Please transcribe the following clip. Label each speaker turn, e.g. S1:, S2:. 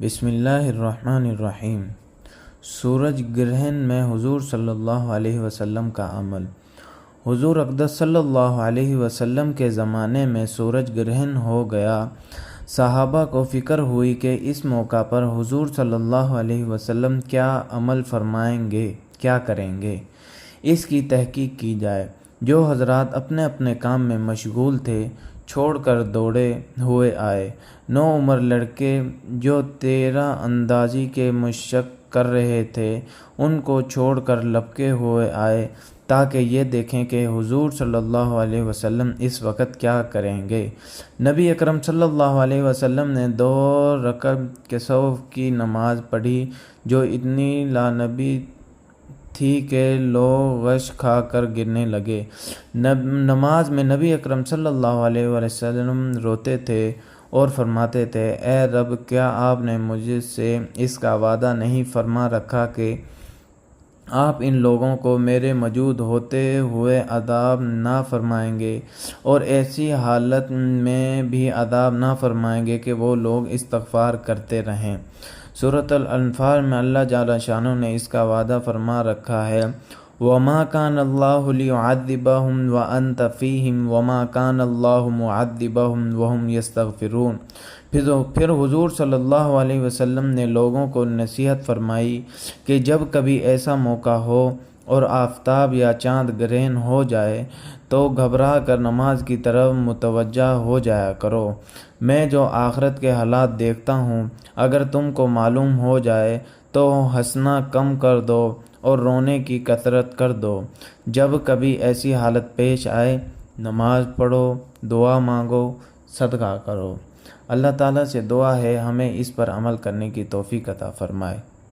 S1: بسم اللہ الرحمن الرحیم۔ سورج گرہن میں حضور صلی اللہ علیہ وسلم کا عمل۔ حضور اقدس صلی اللہ علیہ وسلم کے زمانے میں سورج گرہن ہو گیا۔ صحابہ کو فکر ہوئی کہ اس موقع پر حضور صلی اللہ علیہ وسلم کیا عمل فرمائیں گے، کیا کریں گے، اس کی تحقیق کی جائے۔ جو حضرات اپنے اپنے کام میں مشغول تھے چھوڑ کر دوڑے ہوئے آئے۔ نوعمر لڑکے جو تیر اندازی کے مشق کر رہے تھے ان کو چھوڑ کر لپکے ہوئے آئے تاکہ یہ دیکھیں کہ حضور صلی اللہ علیہ وسلم اس وقت کیا کریں گے۔ نبی اکرم صلی اللہ علیہ وسلم نے 2 رکعت کسوف کی نماز پڑھی جو اتنی لانبی تھی کہ لوگ غش کھا کر گرنے لگے۔ نماز میں نبی اکرم صلی اللہ علیہ وسلم روتے تھے اور فرماتے تھے، اے رب، کیا آپ نے مجھ سے اس کا وعدہ نہیں فرما رکھا کہ آپ ان لوگوں کو میرے موجود ہوتے ہوئے عذاب نہ فرمائیں گے اور ایسی حالت میں بھی عذاب نہ فرمائیں گے کہ وہ لوگ استغفار کرتے رہیں۔ سورۃ الانفال میں اللہ جل شانہ نے اس کا وعدہ فرما رکھا ہے، وَمَا كَانَ اللَّهُ لِيُعَذِّبَهُمْ وَأَنْتَ فِيهِمْ وَمَا كَانَ اللَّهُ مُعَذِّبَهُمْ وَهُمْ يَسْتَغْفِرُونَ۔ پھر حضور صلی اللہ علیہ وسلم نے لوگوں کو نصیحت فرمائی کہ جب کبھی ایسا موقع ہو اور آفتاب یا چاند گرہن ہو جائے تو گھبرا کر نماز کی طرف متوجہ ہو جایا کرو۔ میں جو آخرت کے حالات دیکھتا ہوں، اگر تم کو معلوم ہو جائے تو ہنسنا کم کر دو اور رونے کی کثرت کر دو۔ جب کبھی ایسی حالت پیش آئے، نماز پڑھو، دعا مانگو، صدقہ کرو۔ اللہ تعالیٰ سے دعا ہے ہمیں اس پر عمل کرنے کی توفیق عطا فرمائے۔